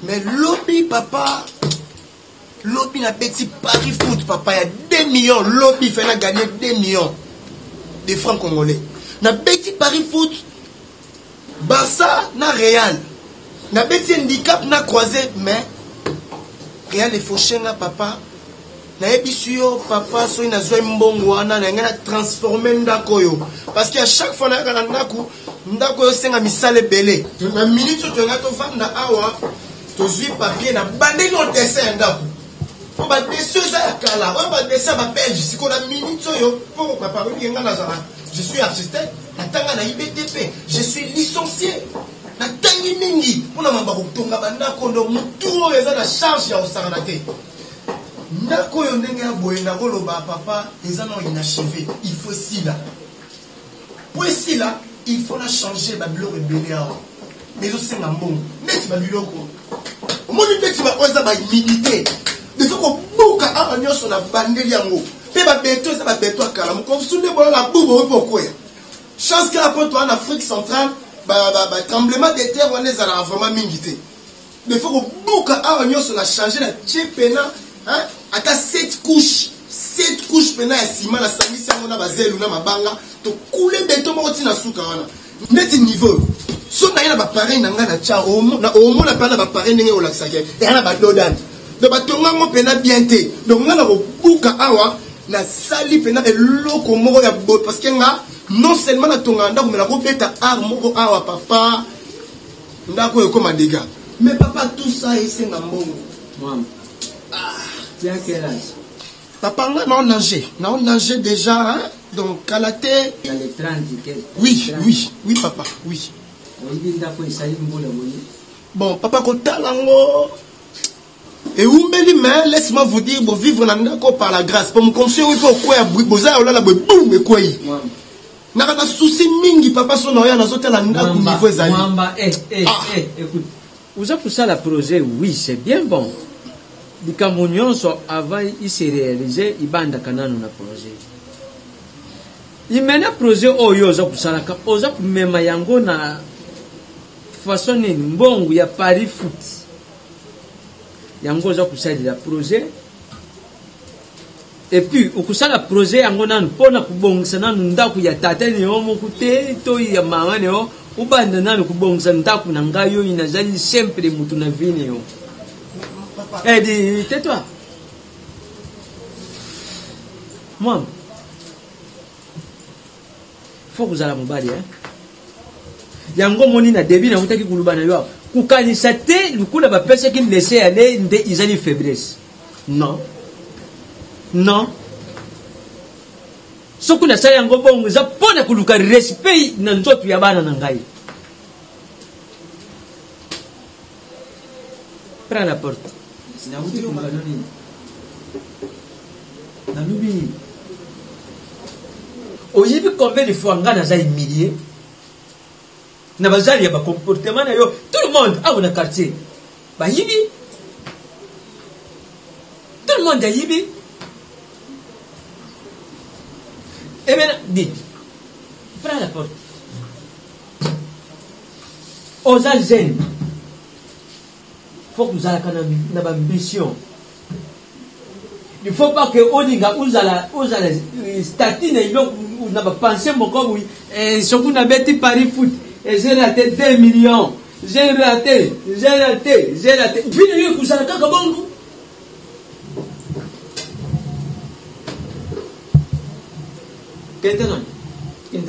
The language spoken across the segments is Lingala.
Mais lobby, papa, lobby n'a petit Paris foot, papa, il y a 2 millions. Lobby fait gagner 2 millions de francs congolais. N'a petit Paris foot, Barça, na Real. N'a petit handicap, na croisé, mais Real est fauché, na papa. Na ebisio papa so ina zo mbongo wana na ngana transformer ndako yo parce que à chaque fois na kana ndako yo senga misale belé na minute to ngato vanda awa to zui papier na bande no dessin ndako po ba dessin za kala ba dessin ba belge siko na minute yo po papa wi ngana za je suis architecte na tanga na IBTP je suis licencié na tangi mingi pona mamba ko tonga bandako ndo mutu eza na charge ya osanga te. Ndako yo ndenge ya boye na koloba papa eza non inachevé il faut si là pour si là il faut la changer ba biloko ebele awa mais aussi na mbongo neti ba biloko omoni neti ba oza ba humilité de ce ko buka awa nyonso na bandeli yango pe ba beto eza ba beto akala mo konsunde bola la bubo poko ya chance que la poto en Afrique centrale ba tremblement de terre wana eza na vraiment mingi te de faut ko buka awa nyonso na changer na chepena. Hein? Ata 7 couches pena ya ciment la sangisi yango na bazelu na mabanga to kule beto moko tina suka wana ndeti niveau so na yana ba pareil na nga na cha omo na pana ba pareil ndenge olakisake yana ba dodant do batonga ngo pena bien te donc nga na ko buka awa na sali pena eloko moko ya bo parce que nga non seulement na tonga ndako mais na ko beta art moko awa papa ndako yo koma dégâts mais papa tout ça ese na mbongo maman. Tu as quel âge? Papa, on a nagé déjà, hein? Donc, à la tête. Dans les 30, oui, 30. Oui, papa, oui. Bon, papa, quand t'as et où mais laisse-moi vous dire, bon, vivre par la grâce. Pour me conseiller, il faut quoi, boum, et quoi. N'a pas de souci, mingi, papa, son oreille, n'a pas de niveau, écoute, vous avez pour ça la projet, oui, c'est bien bon. Les Camerounais, avant, ils se réalisaient, ils bandent canano na projet. Ils mènent un projet au yoza pour ça, pour même yango na façon bon, il y a Paris foot. Yango za pour ça le projet. Et puis, au coup ça le projet, yango na pona kubongisa na ndaku ya tata ni homo kute to ya mama ni ho, ubanda na kubongisa ndaku na ngayo inazali sempre mutu na vini yo. Eh, dis, tais-toi. Moi, faut que vous allez m'obali, hein. Yango moni na début na mutaki kuluba na yo. Kukanisa te, lukula ba pesa qui laisser aller nde izali faiblesse. Non. Non. Soku na sa yango bongo za pona kuluka respect na nzoto ya bana na ngai. Prends la porte. Oyibi combien de fois nga naza humilié na bazali ya ba comportement na yo tout le monde a un quartier ba yibi tout le monde a yibi et maintenant dis prends la porte aux Algériens. Il faut que vous ayez une ambition. Il ne faut pas que vous ayez statine, vous n'avez pas pensé, oui, ce qu'on a bêté Paris foot, et j'ai raté 2 millions. J'ai raté. Puis, vous allez quand même. Qu'est-ce que c'est?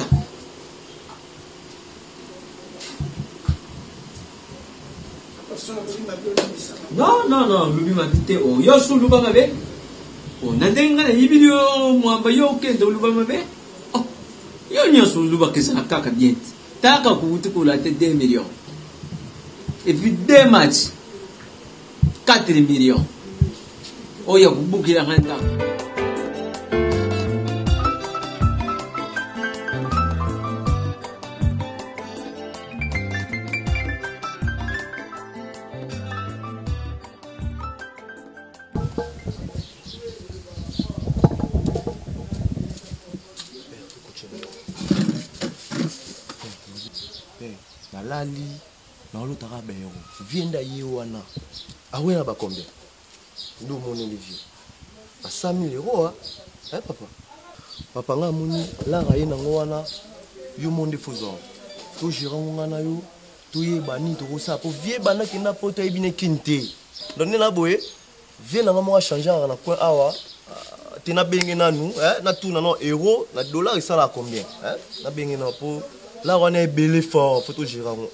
Non, lubi mabite o yo su luba mabe o nandenga na yibilo mwamba yo kendo luba mabe oh yo nyoso luba kesa kaka bien taka kuuti kula te 2 millions et puis 2 matchs 4 millions o ya kubukira nganda. Nalali na l'autre arabe euro vienda yewana awe na ba combien ndo mon Olivier à 100 000 euros hein papa papa nga moni la raye na ngwana yo monde fozon to jirango na yo to ye bani to ça pour vie bana ki na poto e bine kinte donné la boye vie na mo changer na coin awa tina bengi na nous na tout na no euro na dollar ça la combien na bengi na pour là on est belé fort faut to jirango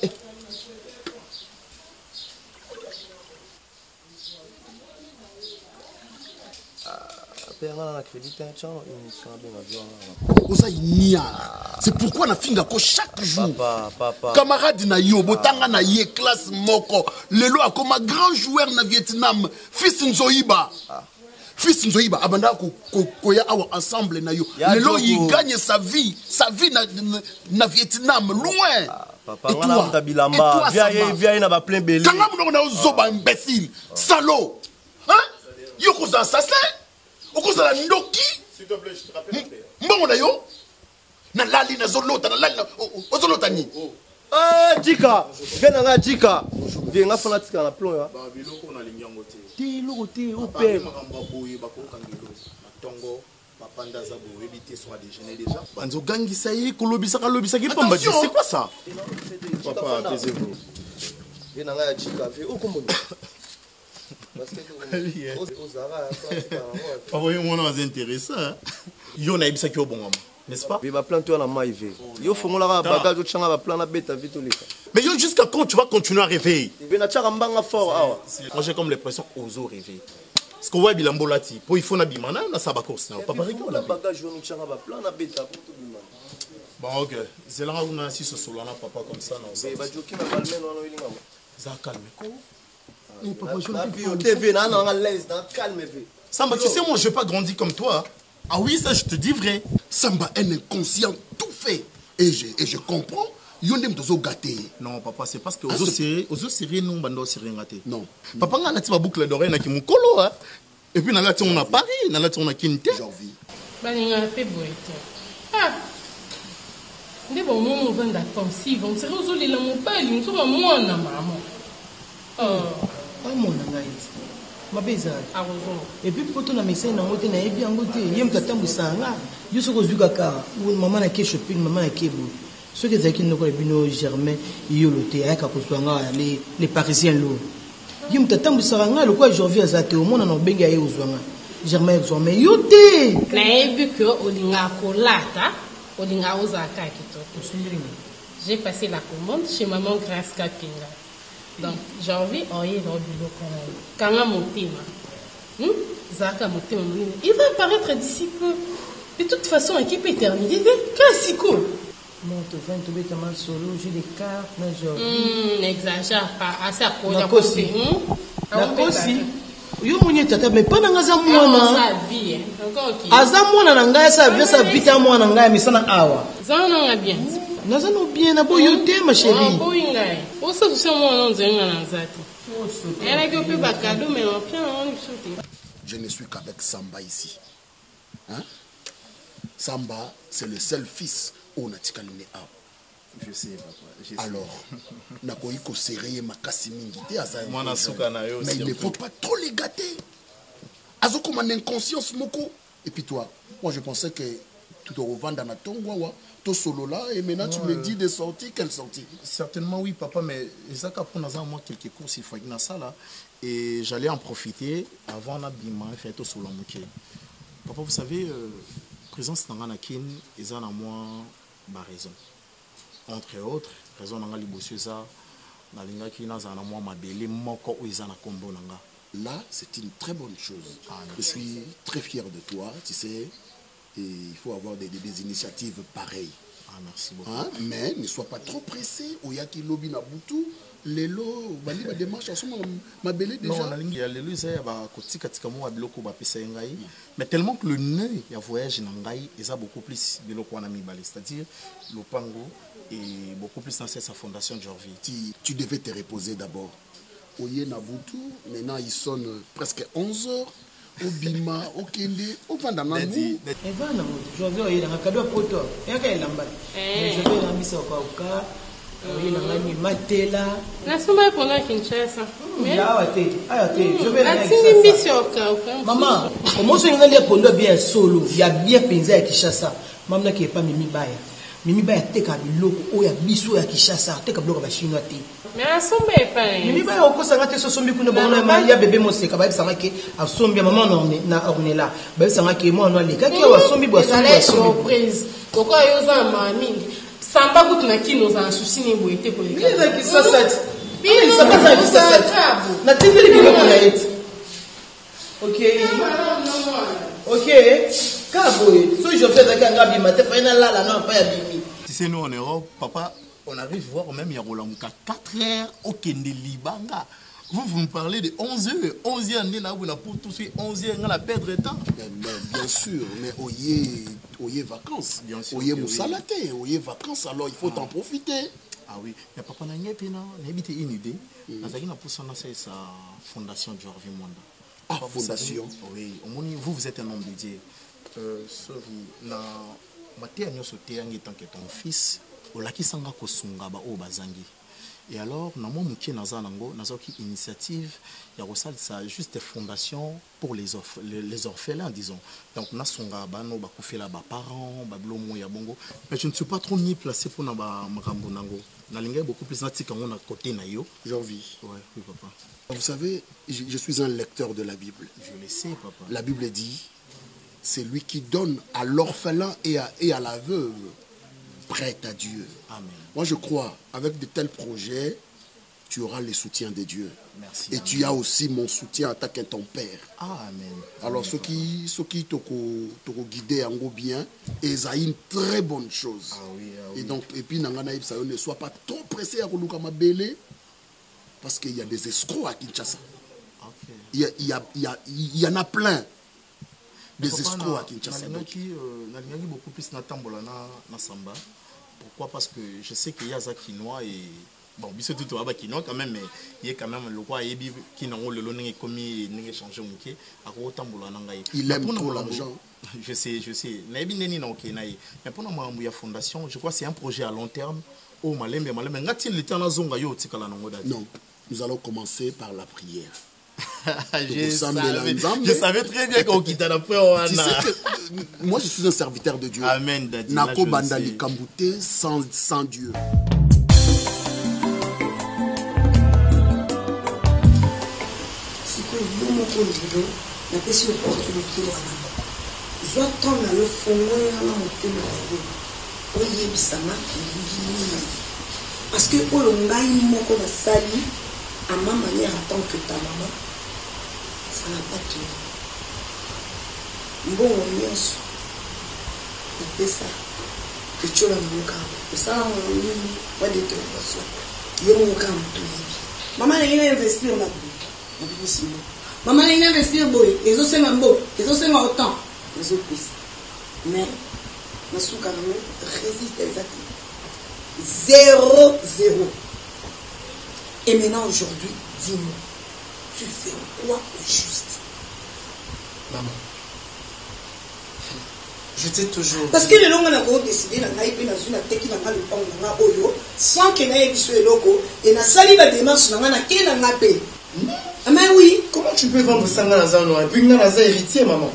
c'est pourquoi na finga ko chaque jour papa camarade na yo botanga na ye classe moko lelo akoma grand joueur na Vietnam fils Nzoiba abanda ko ya awa ensemble na yo lelo il gagne sa vie na Vietnam loin papa ngana mtabilamba via na ba plein belé kanga mno na zoba imbécile salaud hein yo ko assassin okozala ndoki s'il te plaît je te rappelle mbongo na yo na lali na zolota na lali ozolota ni Jika viens nga Jika viens nga fana tika na plomb ba biloko na linyango te ti loko te o père makamba boye bako kangelo matongo papanda za boye bité soit déjeuner déjà banzo gangisa yi kolobisa ki pamba c'est quoi ça papa taisez-vous viens nga Jika viens o kombo parce que papa yo mona was intéressant yo na ibisa ki obongama n'est-ce pas? Mais ma plan toi na maïvé. Yo fongola ka bagage au changa ba plan na beta vitolika. Mais yo jusqu'à quand tu vas continuer à rêver? Il na chaka mbanga fort awa. Moi j'ai comme l'impression ozo rêver. Parce que ouais bilambo lati, pour il faut na bimana na saba course na papa reko la bagage au changa ba plan na beta pour tout bimana. Bon OK, c'est là où on a assis ce solo na papa comme ça non. Mais ba joki na balmen wana wilinga. Ça calme ko. Et papa je na bio TV na na l'aise na calme ve. Samba tu sais moi je n'ai pas grandi comme toi. Ah oui, ça je te dis vrai. Samba un inconscient tout fait. Et je comprends. Yondem tozo gâté. Non, papa, c'est parce que ozo serré non bando serré gâté. Non. Papa nga na ti ba boucle d'oreille na ki mukolo hein. Et puis na la ti on a Paris, na la ti on a Kinte. J'envie. Balinga pe boite. Ah. Ndé bon mon venda pensive, on serait ozo lela mobali, on sera mwana maman. Ah mon ngai. Mabeza. Ah bon. Et puis poto na message na ngote na yebi ngote yem tatambusa nga. Yo soko zuka ka maman na ke shopping maman na ke bo. Ce que zaki no ko bino Germain yolote aka ko swanga les parisiens lo. Yem tatambusa nga lo kwa janvier azate au mona no benga ye uzwanga. Germain uzwanga yote. Na yebi que olinga ko lata, olinga ozaka kitoko. J'ai passé la commande chez maman Grace Kapinga. Donc, j'ai envie d'envoyer dans le boulot quand même mon thème. Zaka mon thème. Il va apparaître d'ici peu. De toute façon, l'équipe est terminée. Qu'est-ce que non, tu viens de tomber mal solo, j'ai des cartes, mais je... N'exagère pas. À ça, pour la cossi. La cossi. Yo mwenye tata mais pas dans ngaza mwana. Sa vie. Encore qui. Aza mwana na ngaya sa vie sa vita mwana ngaya misana awa. Zana nga bien. Naza no bien na boyo te ma chérie. Bo ingai. O sa so mo non zenga na zati. Elle a que pas cadeau mais on bien on sauter. Je ne suis qu'avec Samba ici. Hein? Samba, c'est le seul fils où on a tikalune a. Je sais papa, je sais. Alors, nakoiko serré ma kasimingité aza. Mwana suka na yo. Mais il ne faut pas trop les gâter. Azo comme un inconscience moko. Et puis toi, moi je pensais que tu te revends dans la tongwawa, to solo là et maintenant tu me dis des sorties, quelles sorties? Certainement oui papa, mais Isaka pour nous moi quelques courses il faut que ça là et j'allais en profiter avant la bima faire tout solo moké. Papa vous savez présence dans la kin ils ont à moi ma raison. Entre autres, raison dans la libossuza na linga ki na za na moi ma belé moko ou ils ont na combo nanga. Là, c'est une très bonne chose. Je suis très fier de toi, tu sais. Et il faut avoir des initiatives pareilles. Ah, merci beaucoup. Hein? Mais ne sois pas trop pressé. Oyaki lobi na butu, lelo, bali ba démarche en ce moment, ma belle déjà. Non, il y a lelo ça ba kotika tika mo biloko ba pesa ngai. Mais tellement que le nœud il y a voyage na ngai, ils a beaucoup plus biloko wana mi balé, c'est-à-dire le pango et beaucoup plus dans sa fondation de Jorvi. Tu devais te reposer d'abord. Oye na butu, maintenant il sonne presque 11 h. Obima, okende, ovanda na nous. Evana, je vais aller dans un cadeau pour toi. Et à quel lambat? Je vais la mise au cas. Oui, nangani matela. Nasoma pendant Kinshasa. Mais Je vais atini mission ka. Maman, comment ça y a pondo bien solo, il y a bien pensé à Kinshasa. Maman n'a qui est pas Mimi Baya. Mimi Baya teka biloko o ya biso ya Kinshasa, teka biloko ba chinois te. Mais asomba pas. Mimi Baya okosanga te so sombi kuna bango na ya bébé moseka ba bisanga ke asombi maman na ornela. Ba bisanga ke mo na le kaki wa sombi bo sombi surprise. Pourquoi yo za mami? Samba kutu na kino za souci ni boité pour les gars. Il y a qui ça ça. Il ça pas ça qui ça ça. Na tindeli biloko na yeti. OK. OK. Kaboy, so je fais avec un gars matin, final là non pas bimi. Si c'est nous en Europe, papa, on arrive voir même Yarolamuka 4 heures au Kende Libanga. Vous me parlez de 11 heures. 11 heures, on a pour tout suite 11 heures, on a perdre de temps. Bien sûr, mais oye vacances. Bien sûr. Oye moussalate, oye vacances, alors il faut en profiter. Ah oui, mais papa, on a une idée. On a pour ça, c'est sa fondation Georges Mwanda. Ah, fondation. Oui, vous êtes un homme dédié. Sorry, na matéa nyoso teyangi tant que ton fils olaki sanga kosunga ba o bazangi. Et alors na mo mukie naza nango nazoki initiative ya rosal ça juste fondation pour les orphelins disons. Donc na songa bano ba kufela ba parents ba blomo ya bongo. Mais je ne suis pas trop ni placé pour na ba makambo nango. Na linga beaucoup plus na tika ngona côté na yo. Jean-Vie. Ouais, oui papa. Vous savez, je suis un lecteur de la Bible. Je le sais papa. La Bible dit c'est lui qui donne à l'orphelin et à la veuve prête à Dieu. Amen. Moi, je crois, avec de tels projets, tu auras le soutien de Dieu. Merci. Et tu as aussi mon soutien en tant que ton père. Amen. Alors, ceux qui te guident en gros bien, et ça a une très bonne chose. Ah oui, ah oui. Et donc, et puis, ne sois pas trop pressé à Rouloukama Bélé, parce qu'il y a des escrocs à Kinshasa. Okay. Il y en a plein. Des escrocs à Kinshasa. Nalingaki beaucoup plus na tambola na samba. Pourquoi? Parce que je sais qu'il y a ça quinoa et bon, biso tout va quinoa quand même, mais il y a quand même le quoi yebi qui n'a le long n'est commis n'est changé mouké à ko tambola nangai. Il aime trop l'argent. Je sais. Nabi neni na ok naï. Mais pour nous la fondation, je crois que c'est un projet à long terme. Oh malembe ngati le temps na zonga yo tikala nango dadi. Non, nous allons commencer par la prière. Je savais très bien qu'on quittait la prière. Tu sais que moi je suis un serviteur de Dieu. Amen, Daddy. Nako bandali kambouté sans Dieu. C'est que nous mon conduisons n'a pas si opportunité là. Je attends le fond à la montée de la oui bisama parce que olonga moko na sali à ma manière en tant que ta maman. Ça n'a pas tenu. Bon, nyonso. Et ça. Et tu as mon camp. Et ça, on va détermination. Il y a mon camp. Maman n'a investir là-dedans. Maman n'a investir boy. Les autres c'est même beau. Les autres c'est autant. Les autres plus. Mais, ma souka résiste exactement. 0-0. Et maintenant, aujourd'hui, dis-moi. Tu fais quoi au juste? Maman, je t'ai toujours parce que les gens ont décidé de sans que n'aille sur le logo et n'a sali la démarche n'a paix. Mais oui. Comment tu peux vendre ça dans la zone? Puis dans la zone héritier, maman.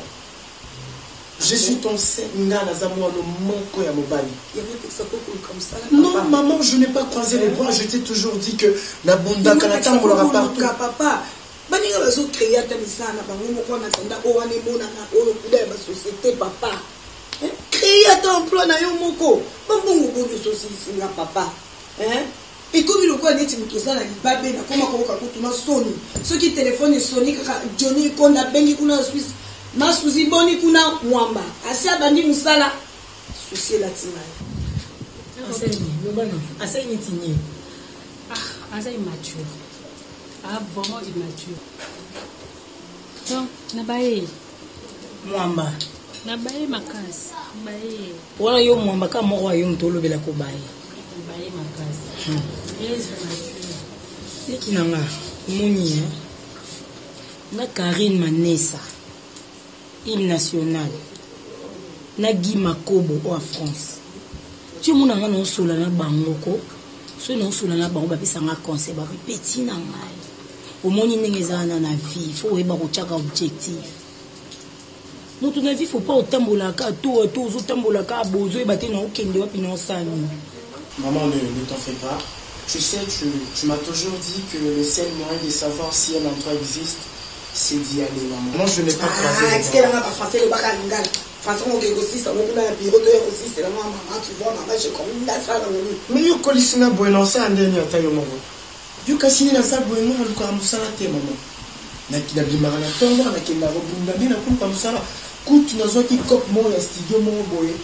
Je suis ton Seigneur, moi le manque à Mobali. Non, maman, je n'ai pas croisé les bras. Je t'ai toujours dit que la bunda Kanata pour le rapport. Papa. Baninga bazo créer ta misana bango moko na tanda o wane mona na o kuda ba société papa. Créer ta emploi na yo moko. Bambongo bo de société singa papa. Et comme il ko neti mutoza na libabe na koma ko ka kutuna Sony. Ceux qui téléphone Sony ka Johnny Konda bengi kuna Suisse. Masuzi boni kuna mwamba. Asia bandi musala. Souci la tima. Assez inutile. Ah, assez immature. Ah, vraiment immature. Donc, nabaye. Mwamba. Nabaye makasi. Nabaye. Wala yo mwamba ka moko yo mtolo bela ko baye. Nabaye makasi. Yes, immature. Leki nanga moni na Karine Manessa. Hymne national. Na Guy Makobo en France. Tu mon nga no sola na bangoko. soki naosolana bango bapesanga conseil bapepeti na ngai omoni ndenge eza wana na vie fo oyeba kotiaka objectif moto na vie faut pas otambolaka to ozotambolaka bozoyeba te na okende wapi na osani. Maman, ne t'en fais pas. Tu sais, tu m'as toujours dit que le seul moyen de savoir si un endroit existe, c'est d'y aller, maman. Moi, je n'ai pas croisé. Ah, est-ce qu'elle a pas français le bac à l'ingale? Façon on aussi, ça va dans le bureau de aussi, c'est la maman, tu vois, maman, j'ai comme une date à l'eau. Mais yo kolisina bueno, c'est un dernier taille au monde. Yo kasini na sa bueno, on a musala te, maman. Na kina bimara na tonga, na kina robunda bien na kumpa musala. Kutu na zo ki kop mo ya studio mo boye.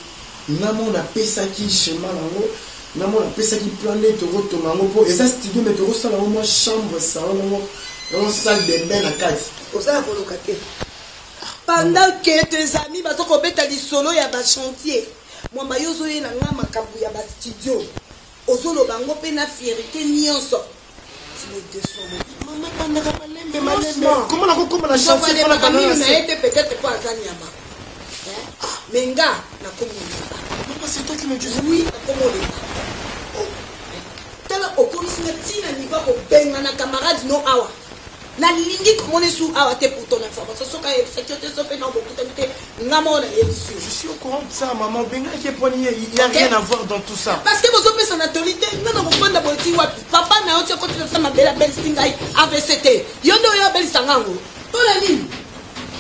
Namo na pesa ki chemin nango. Namo na pesa ki planète roto nango po. Et ça studio mais to sala mo chambre salon mo. Dans salle de bain na kati. Pour ça pour locater. Pendant que tes amis bazo ko beta li solo ya ba chantier. Moi ba yozo ye na nga makambu ya ba studio. Ozolo bango pe na fierté nyonso. Maman pendant ka malembe. Comment na ko na chantier pour la banane na été peut-être pas azani ya ma. Menga na komona. Papa, c'est toi qui me dis oui, na komona. Tala okomisina tina niva ko benga na camarade no awa. Na lingi komone sou awa te pour ton information. Soka e sécurité sope na opportunité ngamona émission. Je suis au courant de ça, maman. Benga qui est poigné, il n'y a rien à voir dans tout ça. Parce que vous avez son autorité, non, non, vous prenez d'abord papa n'a pas continué à faire ma belle stingaï AVCT. Yondo yo belle sangango. Pour la ligne.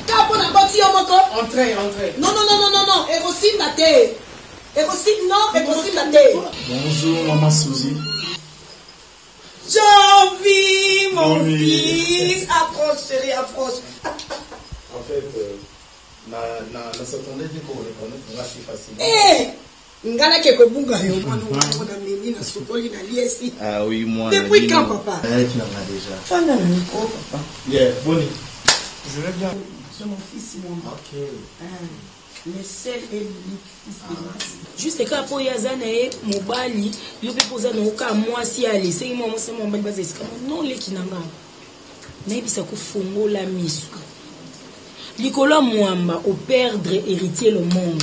Quand on a bâti au moko. Entrez. Non. Et aussi la terre. Et aussi non, et aussi la terre. Bonjour, maman Suzy. Jovi, mon fils. Approche, chérie, approche. En fait, na s'attendait pour le connaître, on va si facile. Eh, ngala keko bunga yo mwana mwana mimi na sokoli na liesi. Ah oui, moi. Depuis quand, papa? Tu l'as déjà. Fana le micro, papa. Yeah, Bonnie. Je vais bien. C'est mon fils, mon mari. Ok. Le seul et l'unique fils de Masi. Juste quand pour yazana e mobali, yo pe poza na oka mwasi ale, c'est moi c'est mon mobali base c'est non le kinanga. Na bisa ko fongola misu. Likolo mwamba au perdre héritier le monde.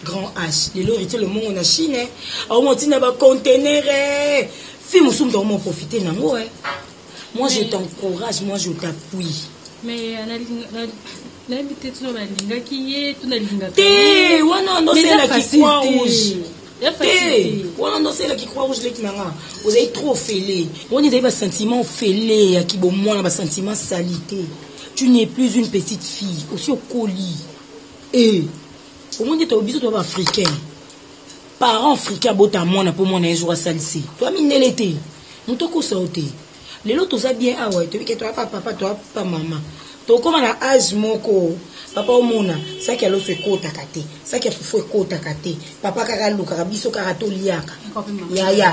Grand H. Les héritier le monde en Chine. Au monti na ba conteneur. Fais mon somme d'en profiter nango hein. Moi je t'encourage, moi je t'appuie. Mais l'habitude sur la ligne qui est tout la ligne. Té, wana ndo c'est la qui croit rouge. Té, wana ndo c'est la qui croit rouge les kinanga. Vous avez trop fêlé. On dit des sentiments fêlés à qui bon moi na sentiments salité. Tu n'es plus une petite fille, aussi au colis. Et au moins tu es obligé de être africain. Parents africains bota mona pour mon un jour à salissé. Toi minelete. Mutoko sauté. Les lots tous bien ah ouais, tu veux que toi papa toi pas maman. To koma na âge moko papa omona ça qui a l'eau fait côte à côté ça qui a fait côte à côté papa kaka luka biso kaka to liaka ya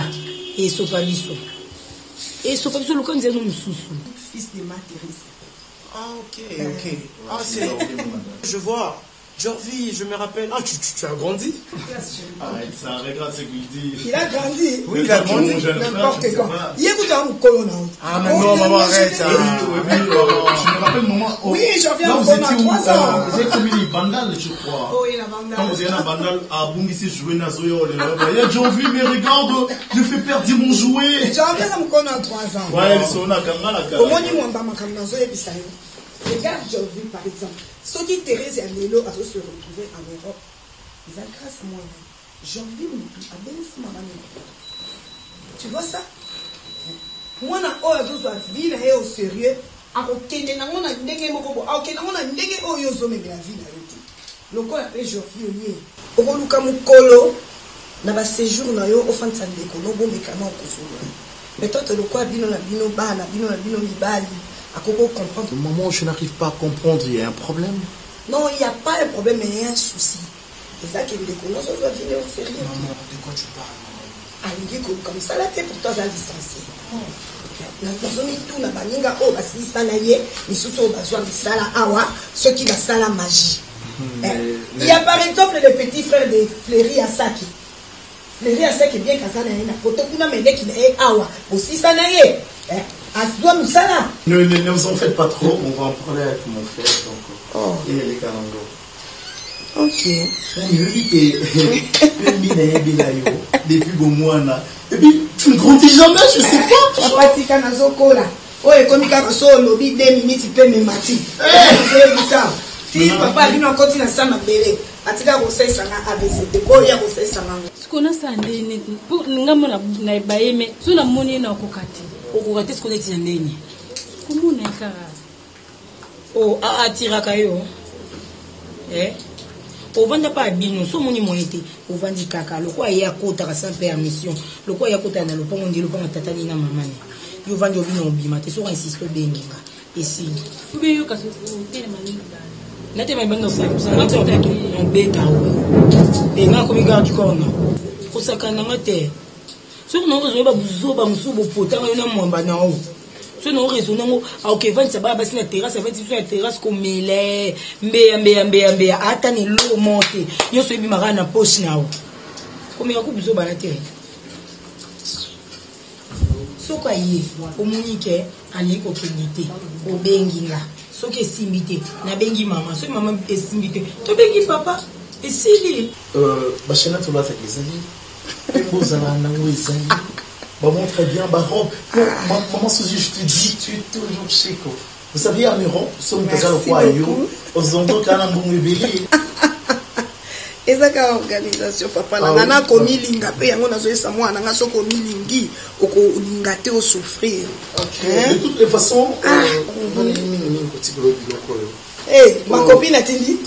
et sofa biso le kan zeno mususu fils de ma Thérèse. Ah ok. Ah c'est je vois. Jorvi, je me rappelle. Ah, tu as grandi? Arrête ça, regarde ce qu'il dit. Il a grandi. Oui, il a grandi. N'importe quoi. Il écoute un colonel. Ah, mais non, maman, arrête. Je me rappelle le moment où. Oui, je reviens au colonel à 3 ans. Vous avez commis les bandales, je crois. Oh, il a bandale. Quand vous avez un bandale à Bungisi jouer na Zoyo, il y a Jorvi, mais regarde, je fais perdre mon jouet. Je reviens au colonel à 3 ans. Ouais, ils sont là, comme là. Au moins, ils m'ont pas ma caméra, et puis ça y est. Regarde Jorvi, par exemple. Ceux qui Thérèse et Amélo à se retrouver en Europe, ils ont grâce à moi. Jorvi, à Bensi, maman. Tu vois ça? Moi, je suis vie au sérieux. Je Maman, je n'arrive pas à comprendre, il y a un problème? Non, il n'y a pas un problème, mais il y a un souci. C'est ça qu'il est connu, ça doit venir au sérieux. Maman, de quoi tu parles? Ah, il dit comme ça, la tête pour toi, ça licencié. Tout na baninga oh basi sanaye misusu oh bazwa misala awa ceux qui la sala magie. Il y a par exemple le petit frère de Fleury Asaki. Fleury Asaki bien kasana na poto kuna mende qui est awa aussi sanaye. Asdoa misala. Ne vous en faites pas trop, on va en parler avec mon frère donc. Et les Kanango. Ok. Je dis que depuis bon mois là. Et puis tu ne grandis jamais, je sais pas. Papa tika nazokola. Oye komi kaka so lobi 2 minutes pe me mati. Si papa bino akoti na sama bele. Atika ko sai sanga ABCD ko ya ko sai sanga. Sikona sande ne ngamo na baye me so na moni na kokati. Okokati sikona tina ndeni. Komuna kara. Oh atira kayo. Ovanda pas bino so moni moyete ovandi kaka lokwa ya kota ka sans permission lokwa ya kota na lopango ndi lopango tatani na mamani yo vandi obino obima te so ka insisto benginga esi Ube yo kaso tele mani. nate mai banga sa ngata on beta o e nga ko mi garde corona ko sakana ngate so no rezo ba buzo ba musubo potanga yo na mwamba na o so no rezo nango auke vandi sa ba basi na terrasse vandi sur la terrasse ko mele mbe ata ni lo monte yo so bi magana poche na o ko mi ko buzo ba na te so kwa ye o munike ali ko kredite o benginga so ke simbite na bengi mama so mama esimbite to bengi papa esili Bachena to lata ezali. Embozala na ezali. Bah bon, très bien, bah Rob, maman Suzy, je te dis, tu es toujours chic. Vous savez, à Miron, nous sommes déjà au Royaume, aux endroits qui ont un bébé. Ezaka organisation papa na nana komi linga pe yango nazo esa mwana nga soko milingi oko linga te o souffrir. De toutes les façons, on va éliminer un petit peu de biloko. Eh, ma copine a dit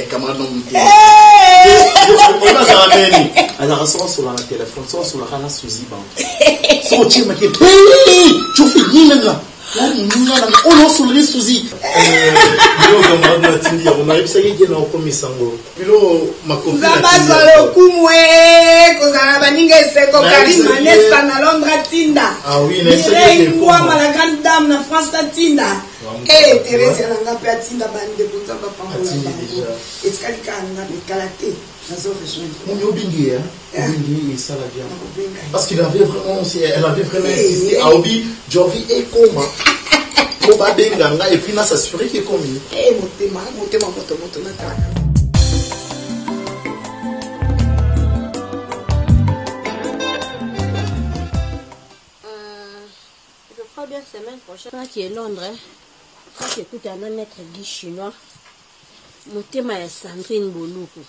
Camarade non monté. On a ça amène. Alors on sort sur la téléphone, sort sur la rana Suzy ba. So tu me dis, tu fais ni là. On a sur le Suzy. Yo camarade na tindi, on a essayé de nous comme sango. Bilo ma copine. Zabazo le kumwe kozana baninga seko Karima Nesta na Londres tinda. Ah oui, Mireille Ngwama la grande dame na France tinda. Eh, Thérèse nanga pe tinda bande bonza papa ngona. Etkali kana mekalate. Nazo rejoindre. Mon Obingi, Obingi, ça la bien. Parce qu'il avait vraiment, elle avait vraiment insisté à Obi, Jovi et Koma. Koba Benganga, et puis là, s'assurer qu'il est commis. Eh, motema, moto nataka. Je crois bien semaine prochaine. Quand tu es Londres, quand tu écoutes un maître Guy chinois, motema ya Sandrine Boluku.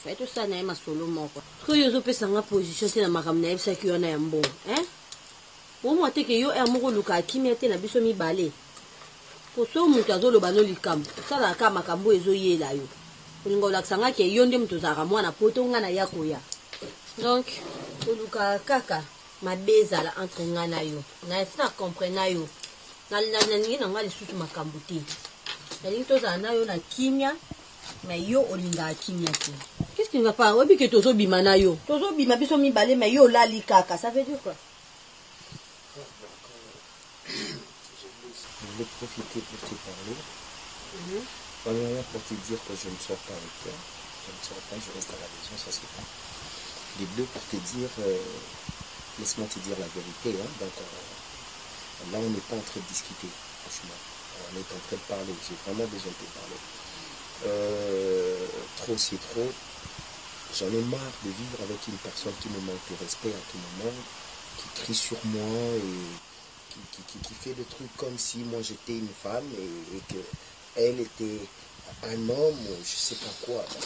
Fait tout ça na ma solo moko. Ko yo zo pesa nga position te na makam na ebisa ki yo na yambo, hein? Wo mo te ke yo e moko luka kimia te na biso mi balé. Ko so mutu azolo bano likam. Sala ka makambo ezo yela yo. Kulinga olakisanga ke yo nde mutu zaka mwana poto nga na yako ya. Donc, luka kaka mabeza la entre nga na yo. Na tina comprendre yo. Na ningi na nga lisusu makambo te. Na lingi toza na yo na kimia. Mais yo olinga kimia te. Qu'est-ce qui ne va pas? Obi que tozo bima na yo. Tozo bima biso mi balé mais yo la likaka, ça veut dire quoi? Je voulais profiter pour te parler. Premièrement pour te dire que je ne sors pas avec toi. Je ne sors pas, je reste à la maison, ça c'est pas. Les deux pour te dire, laisse-moi te dire la vérité. Hein. Donc là on n'est pas en train de discuter, franchement. On est en train de parler, j'ai vraiment besoin de te parler. Trop c'est trop. J'en ai marre de vivre avec une personne qui me manque de respect à tout moment, qui crie sur moi et qui fait des trucs comme si moi j'étais une femme et que elle était un homme ou je sais pas quoi. Donc,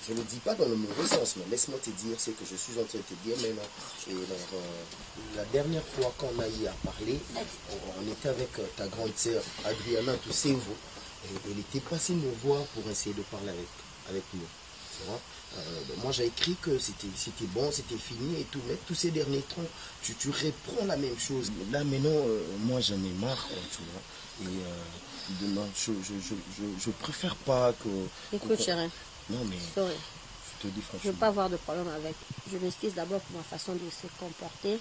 je ne le dis pas dans le mauvais sens, mais laisse-moi te dire ce que je suis en train de te dire maintenant. Et alors, la dernière fois qu'on a eu à parler, on était avec ta grande sœur Adriana Toussevo. Elle était passée me voir pour essayer de parler avec nous. Tu vois? Moi j'ai écrit que c'était bon, c'était fini et tout, mais tous ces derniers temps, tu reprends la même chose. Là maintenant, moi j'en ai marre, tu vois. Et non, je préfère pas que... Écoute chérie. Non mais... Sorry. Je te dis franchement. Je ne veux pas avoir de problème avec. Je m'excuse d'abord pour ma façon de se comporter.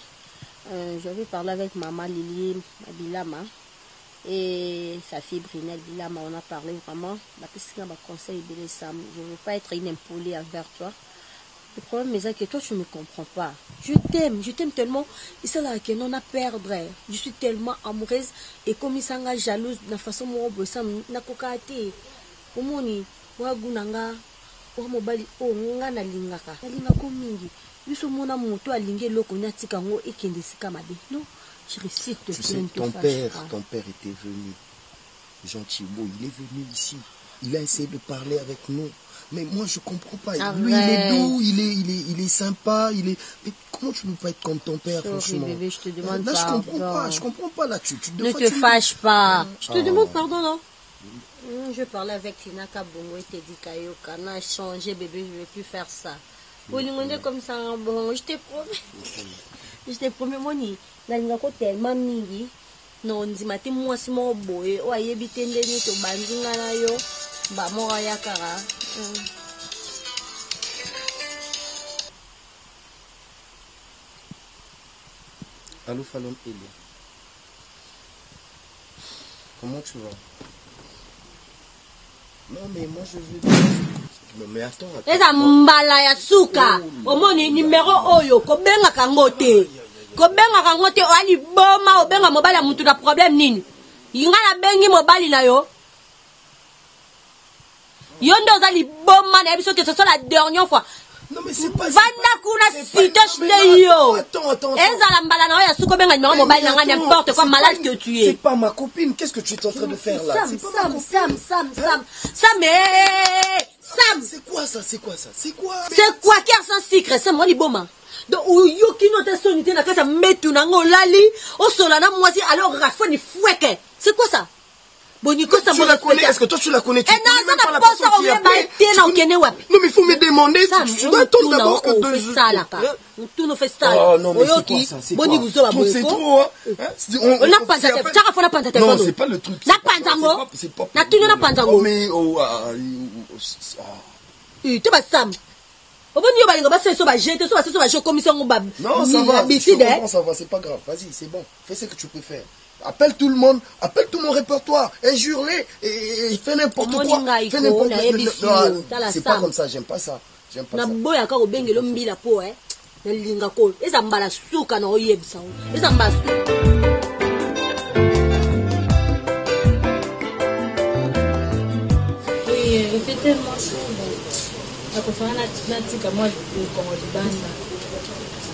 Je vais parler avec maman Lily Bilama. Et sa fille Brinelle Bilama, on a parlé vraiment. Je ne veux pas être une impoliée envers toi. Le problème c'est que toi tu ne me comprends pas. Je t'aime tellement. Et c'est là qu'on a perdre. Je suis tellement amoureuse et comme il s'en jalouse de la façon dont on peut s'en nakokate. Omoni wagunanga o mobali o nga nalingaka nalingako mingi biso mona moto alingi eloko natika ngo ekende sika mabe non je récite tu sais, ton père était venu. Jean Thibault, il est venu ici. Il a essayé de parler avec nous. Mais moi, je comprends pas. Arrête. Lui, il est doux, il est sympa, il est... Mais comment tu peux pas être comme ton père, franchement? Bébé, je te demande là, pardon. je comprends pas, là. Ne te fâche pas. Je te demande pardon, non? Je parlais avec Tinaka Bongo et t'ai dit qu'Ayoka n'a changé, bébé, je ne vais plus faire ça. Pour nous demander comme ça, bon, je t'ai promis. Je t'ai promis, Moni. Là, il y a tellement mingi. Non, on dit, mati moi si mon boy, ou aye bitende ni to banzinga na yo, ba mora yakara. Allô, Falom Elie. Comment tu vas? Non, mais moi, je veux... Mais attends. Eza mbala ya suka. Omoni numéro oyo, kobenga kangote. Kobenga kangote oali boma, obenga mobali ya mutu na problème nini. Yinga na bengi mobali na yo. Yondo ozali boma na biso te, ce soit la dernière fois. Non, mais c'est pas... Vanda kuna sitosh le yo. Attends. Eza la mbala na oya suko benga numéro mobali na n'importe quoi malade que tu es. C'est pas ma copine, qu'est-ce que tu es en train de faire là? Sam. C'est quoi ça? C'est quoi Cœur sans secret, c'est moi liboma. Donc yoki no te sonité na kasa metu na ngolali, o solana moisi alors rafoni foueke. C'est quoi ça? Boniko ça tu la connais? Est-ce que toi tu la connais? Tu connais même pas la personne qui a appelé? Non, mais il faut me demander. Tu dois attendre d'abord que deux ça là. Tout nous fait ça. Oh non, mais c'est quoi ça? C'est quoi? C'est trop, hein? On n'a pas ça. Non, c'est pas le truc. Na panzango. Na tunu na panzango. Mais tu vas Sam. Au bon niveau, il va se faire jeter, soit se faire commission au bab. Non, ça va, c'est pas grave. Vas-y, c'est bon. Fais ce que tu peux faire. Appelle tout le monde, appelle tout mon répertoire, injure-les et fais n'importe quoi. Fais n'importe quoi. C'est pas comme ça, j'aime pas ça. Na boya ka obengelo mbila po na linga ko. Eza mbala suka na oyebisa. Eza mbala suka. Oui, il fait tellement chaud. Je préfère un tika moi du Congo du Banda.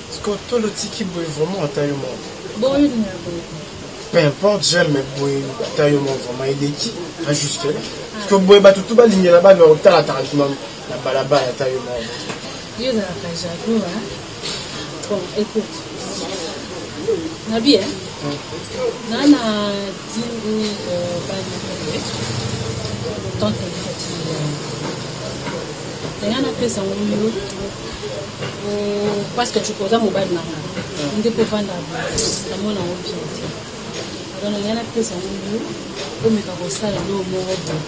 Parce que toi, le tiki boy vraiment à taille monde. Bon, il y a peu importe, j'aime, mais boy, taille monde vraiment, il est qui? Pas juste là. Parce que boy, bah, tout bas, ligne là-bas, mais au temps, la taille monde, là-bas, à taille monde. Il y a de la Kajado, hein. Bon, écoute. Nabi, hein? Nana, 10 000 tant que Rien après ça, parce que tu poses un mobile là, on peut vendre la monnaie en pied. Alors rien après ça, on met comme ça le mot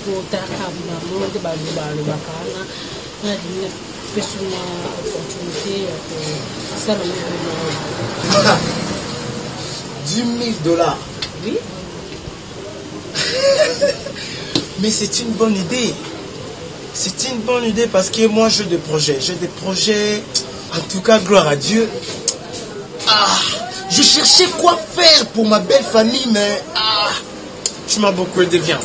pour ta cabine, on te bat le bacana, on a dit que c'est une opportunité pour ça le $10 000. Oui. Mais c'est une bonne idée. C'est une bonne idée parce que moi j'ai des projets. En tout cas, gloire à Dieu. Je cherchais quoi faire pour ma belle famille, mais tu m'as beaucoup aidé. Viens.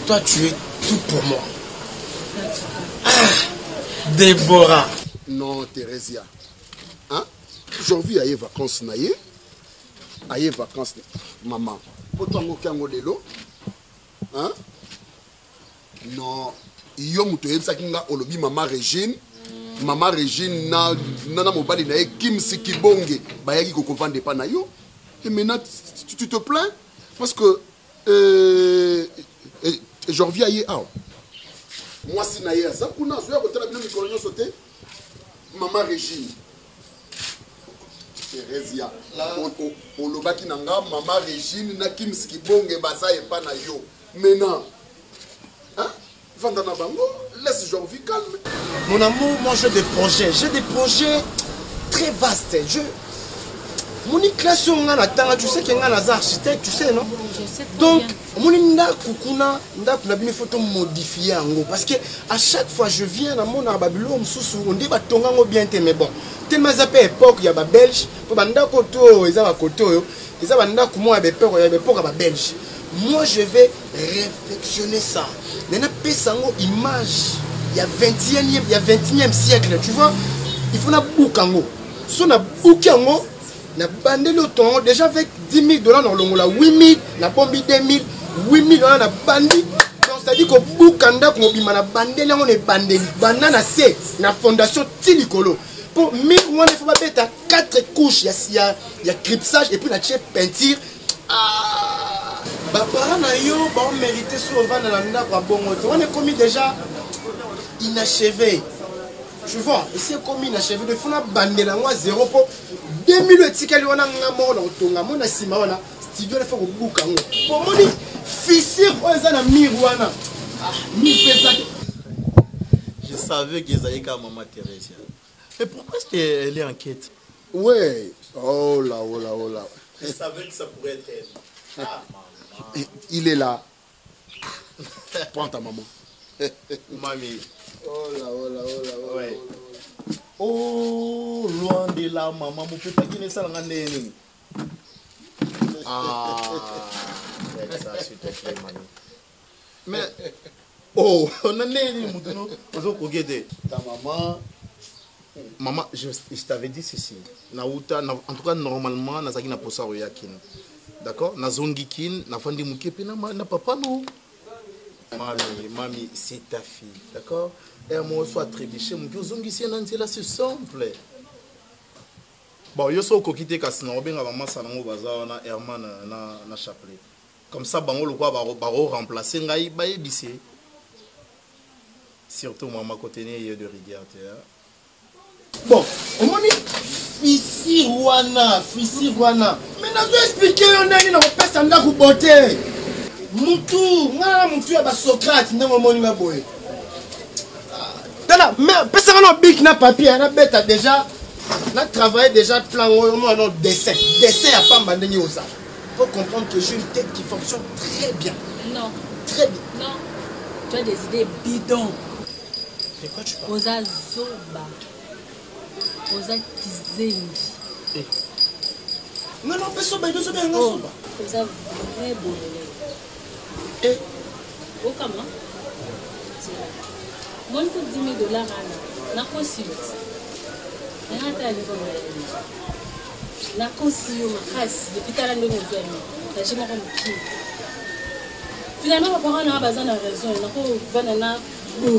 Toi, tu es tout pour moi. Déborah. Non, Thérésia. Hein? Aujourd'hui, il y a vacances. Il y a vacances. Maman. Hein? Non, yo muto yebisaki nga olobi Maman Régine na mobali na Kim Sikibonge bayaki ko vendre pas na yo. Et maintenant tu te plains parce que je reviens hier. Moi si na hier ça kuna so ya kotala bino mikolo nyo sauté Maman Régine Thérésia on lo baki nanga Maman Régine na Kim Sikibonge baza et pas na yo. Maintenant Vandana Bango, laisse Jean-Vie calme. Mon amour, moi j'ai des projets très vastes. Mon classe tu sais qu'il y a un architecte, tu sais, non? Je sais. Donc, mon il faut modifier parce que à chaque fois je viens dans mon Babylone, on dit que bien, mais bon, tellement à époque, il y a des Belges, il y a des Belges. moi je vais réflexionner ça. Maintenant, pesango image. Il y a 21e siècle, tu vois. Il faut na boukango. Si on a boukango, na bandé le temps déjà avec 10 000 dollars dans l'ongola, 8 000, na bombi 2 000, 8 000 dollars na bandi. Donc c'est-à-dire que boukanda qu'on bima na bandé là on est bandé. Banana c'est na fondation Tilikolo. Pour 1000 on il faut pas mettre 4 couches, il y a cripsage et puis la peinture. Ah, bah parents na yo ba on mérité souvent dans la ndako bongo. On est commis déjà inachevé. Tu vois, ici comme inachevé, il faut bander la moi 0 pour 2000 étiquettes, on a un mort dans ton amon, on a si mal, studio, il faut que vous bouquez. Pour moi, fissure, on a un miroir. Je savais qu'ils allaient comme maman Thérèse. Mais pourquoi est-ce qu'elle est en quête? Ouais, oh là, oh là, oh là. Je savais que ça pourrait être elle. Ah, maman. Il est là. Prends ta maman. Mamie. Oh là, oh là, oh là, oh là. Ouais. Oh, loin de là, maman, mon papa qui n'est pas là. Ah, faites ça, s'il te plaît, mamie. Mais, oh, on a né, ta maman. Maman, je t'avais dit ceci. En tout cas, normalement, na zaki na posa royakin. D'accord? Na zongikin, na fandi mukepe na papa non. Mamie, c'est ta fille, d'accord? Et moi, soit trébiché, mon Dieu, zongici là, c'est simple. Bon, je suis au coquille cassina, on va maman salon bazar na Herman na chapelet. Comme ça, bango le quoi baro remplacer ngai ba ebissé. Surtout maman côté né de rigueur, tu vois. Bon, on m'a dit fissure wana. Mais n'a pas expliqué on a dit on passe en da ku beauté. Mutu ya ba Socrate ndenge moni nga boye. Tala, mais personne n'a bic na papier, na bête déjà. On a travaillé déjà plan on dessin à pas ndenge osa. Faut comprendre que j'ai une tête qui fonctionne très bien. Non. Très bien. Non. Tu as des idées bidons. De quoi tu parles? Oza zoba. Oza kizengi. Non, personne ne peut pas. Oza vrai bonheur. Eh? Oh, comment? Moi, pour 10 000 dollars, na consulte. Na consulte, ma casse, depuis que tu as le monde, tu as jamais compris. Finalement, mes parents n'ont pas besoin de raison. Ils n'ont pas de le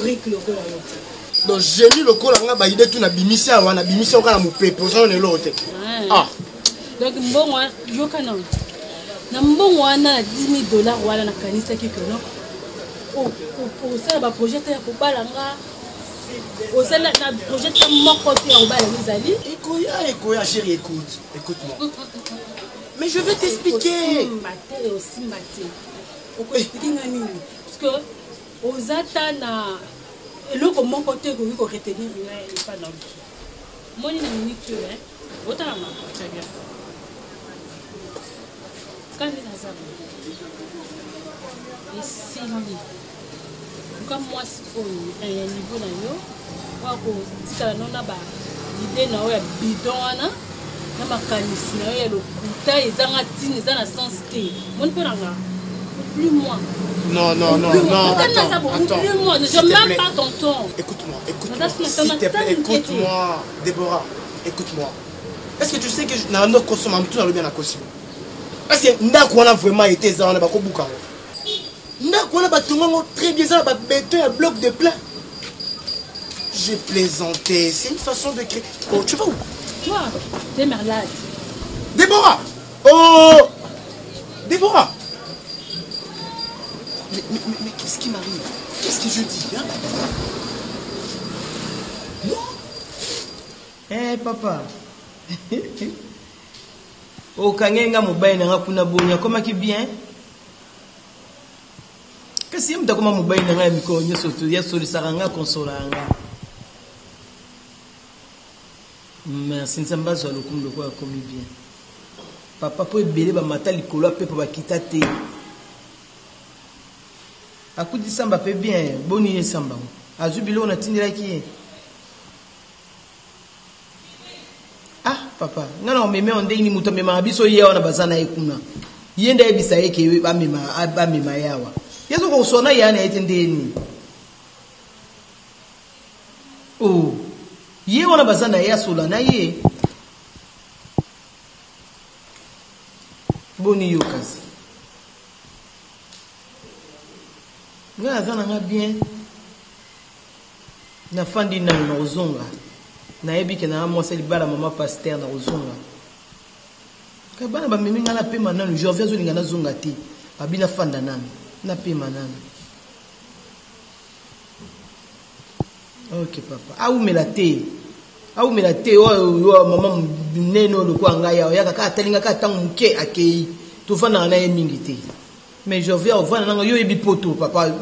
donc, j'ai mis le col à la idée de la bimisia, on a bimisia, on a mon préposant de l'autre. Ah. Donc, bon, je canonne. Na mbongo wana 10 000 dollars wala na kanisa kiko no o sala ba projet ya ko balanga o sala na projet ya moko te ya ko balanga ezali Ekoya chérie, écoute-moi. Mais je vais t'expliquer. Aussi maté o expliquer ngani parce que ozata na eloko moko te ko retenir na pas dans moni na minute hein otala ma très bien. Quand il a ça, et c'est comme moi, c'est un niveau là, si tu as l'idée de bidon, na makanisi na yo le kuta ezanga tine ezana sens te mon peu nanga plus moi non attends plus moi je même pas ton ton écoute-moi s'il te plaît écoute-moi Déborah écoute-moi est-ce que tu sais que na ndo kosoma mtu na lobi na kosima parce que ndako wana vraiment été ça on a ba ko buka ndako wana ba tongo très bien ça ba béton un bloc de plein j'ai plaisanté c'est une façon de créer oh tu vas où toi t'es malade Déborah oh Déborah mais qu'est-ce qui m'arrive qu'est-ce que je dis hein non eh papa okangenga mobile nanga kuna bonya komaki bien kasi mta koma mobile nanga miko nyoso to ya solisaka nga konsolanga merci nzamba zo lokundo kwa komi bien papa po ebele ba mata likolo apepa bakita te akudi samba pe bien boni ye samba azubilo na tindiraki ah papa ngana omeme onde ni muto mema biso ye ona bazana ekuna yenda ebisa yeke bamema yawa yezo kosona yana etendeni oh ye wana bazana yasola na ye boni yo kasi nga azana nga bien na fandi na ozonga na yebike na mwasa libala mama pasteur na ozonga kabana ba mimi nga na pema nanu Jovier zolinga na zonga te babina fanda nanu na pema nanu ok papa au melate o mama neno lo kwa nga ya yaka ka talinga ka tangu muke akei to fanda na ye mingi te mais Jovier ovana na yo ebi poto papa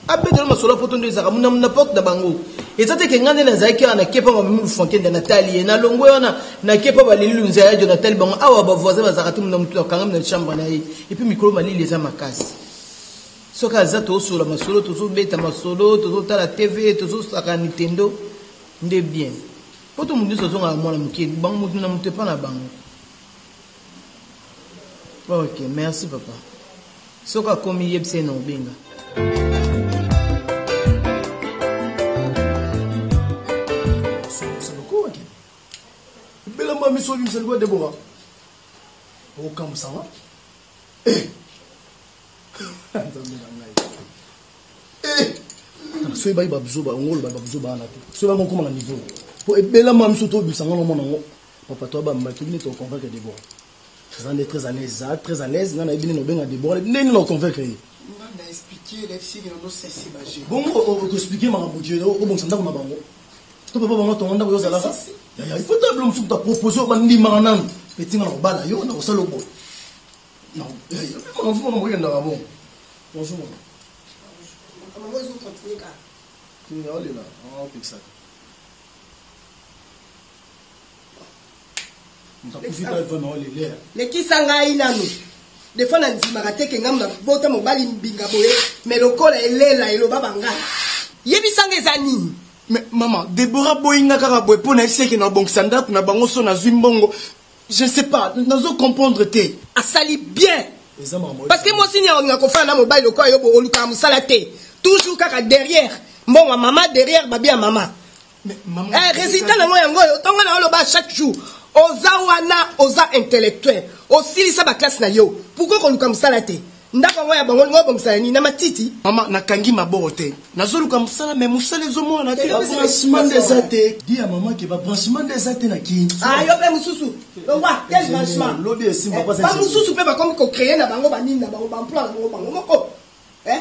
abedelo masolo poto ndo ezaka muna porte da bango ezate ke ngande na zaki na kepa ma mimi fontaine de Nathalie na longo yana na kepa ba lilu nzaya de Nathalie bango awa ba voisin ba zakati muna mutu kanga na chambre na ye et puis micro malili eza makasi soka zato solo masolo to beta masolo to tala TV to saka Nintendo nde bien poto mundu so zonga mwana muke bango mutu na mutu pa na bango. Ok, merci papa soka komi yebse na obenga bela mami so bimsel go Deborah o kam sama so ba babzoba ngolo ba babzoba na te so ba ngoma na niveau po bela mami so to bimsanga no mona ngo papa to ba mbaki ni to convaincre Deborah très à l'aise na ibini no benga Deborah neni no convaincre on a expliqué les filles no cesse baje bon on expliquer ma boudie o bon sanda ko na bango to papa bango to onda ko yozala ya il faut tablo musu ta proposer ba ndi manan petit ngana bala yo na osalo bo non on faut mo yenda bon bonjour maman zo continuer ka tu ya ole là on fixe ça lekisa ngai nanu defo na ndimaka te ke ngai na bota mobali mbinga boye me lokola elela eloba bangai yebisanga eza nini. Mais maman, Deborah boyinga kaka boy pona seke na bongisa ndako na bango so na zwimbongo. Je sais pas, nazo comprendre te. Asali bien. Parce que moi aussi on a konfa na mobile lokola yo bo oluka musala te. Toujours kaka derrière. Mbongo maman derrière babi ya maman. Mais maman. Résultat na ngoya ngoyo tonga na loba chaque jour. Oza wana oza intellectuel. Osilisa ba classe na yo. Pourquoi koluka musala te? Ndako ngoya bango ngo musala ni na matiti. Maman nakangi maboro te. Nazoluka musala mais musala ezomo na te. Branchement des athées. Dis à maman que ba branchement des athées na ki. Ah yo pe mususu. Wa quel branchement? Lobby est simple pas ça. Ba mususu pe ba comme ko créer na bango ba nini na bango ba emploi na bango moko.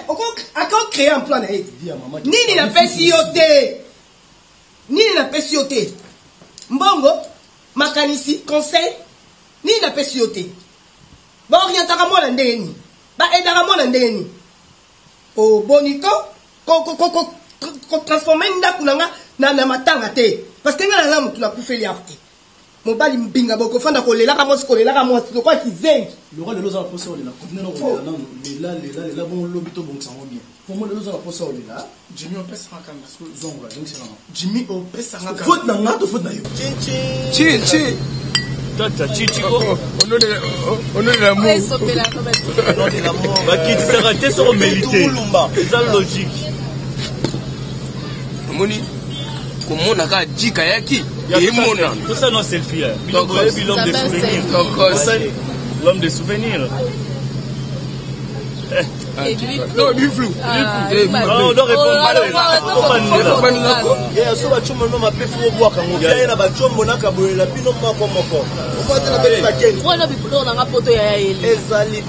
Oko akon créer emploi na ye. Dis à maman. Nini na pesi yo te? Nini na pesi yo te? Mbongo makanisi conseil ni na pesi yo te. Ba orientaka mwana ndeni. Ba edaka mwana ndeni. O boniko ko transformer ndaku na matanga te. Parce que nga na mutu na kufeli afte. Mobali mbinga boko fanda ko lela ka mosi ko lela ka mosi ko kizengi. Le roi de l'osa poso le la continuer no le la bon lobby to bon sango bien. Pour moi le l'osa poso le la Jimmy on pesa makanga so zongo donc c'est là. Jimmy on pesa makanga. Faute na ngato faute na yo. Chi. Tata chichi ko on est l'amour. Ba ki tsaka te so mérité. C'est logique. Moni komona ka jika yaki emona tout ça non selfie l'homme de souvenir l'homme de souvenir non du flou on doit répondre ya so ba chombo no mape fu bwa ka ngofia na ba chombo na ka bolela bino mako moko ko tena beti ba keni Voilà biplo na poto ya ele ezali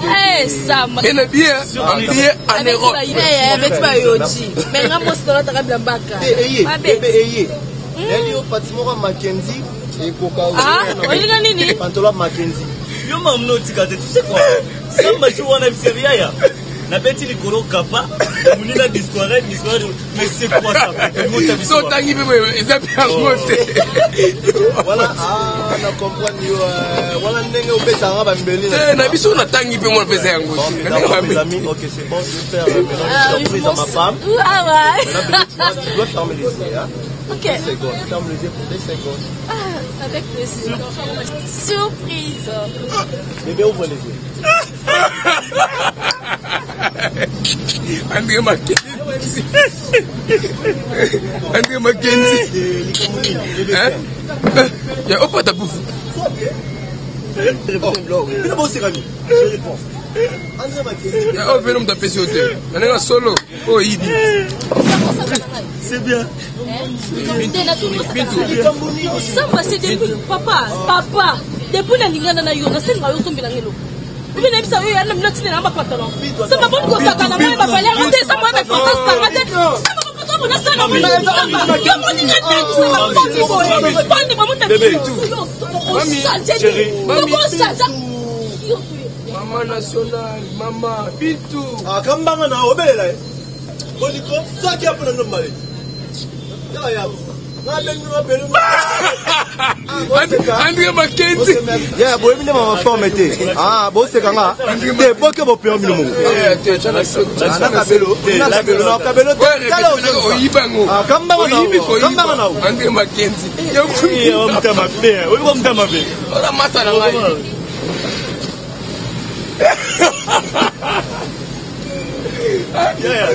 samba ene bien en Europe beti ba yoji mais nga mo sikola ta kabla mbaka eye yani o patimo ka Mackenzie et koka olinga nini pantalon Mackenzie yo mamno tikate tu sais quoi samba tu wana biseria ya na beti likolo kapa muni na disparaître mais c'est quoi ça so tangi be eza bien monte voilà na comprendre yo voilà ndenge obeta nga ba mbeli na biso na tangi pe mo pesa yango mes amis OK c'est bon je vais faire une surprise à ma femme ah ouais tu dois fermer les yeux hein. OK ferme les yeux pour 2 secondes avec plaisir surprise bébé ouvre les yeux André Mackenzie. Hein? Il y a pas ta bouffe. Oh, venons me taper sur le on est solo. Oh, il dit. C'est bien. Ça, c'est depuis papa. Depuis la ligne de la Yona, c'est le royaume de la Nilo. Vous n'avez pas eu un homme qui n'a pas pantalon. Ça m'a pas posé à la main, ma valeur, ça m'a fait fantastique. Maman nationale, maman, Bitou. Ah, comme maman n'a obéi là. Ça qui a pris le mal. André Mackenzie. Yeah, boy, me mama forme te. Ah, bo se kanga. Te boke bo pio milumu. Te chala so. Na kabelo. Na kabelo. Kala o yibango. Ah, kamba na. André Mackenzie. Yo mtama be. Oyi ko mtama be. Ora mata na ngai. Yeah.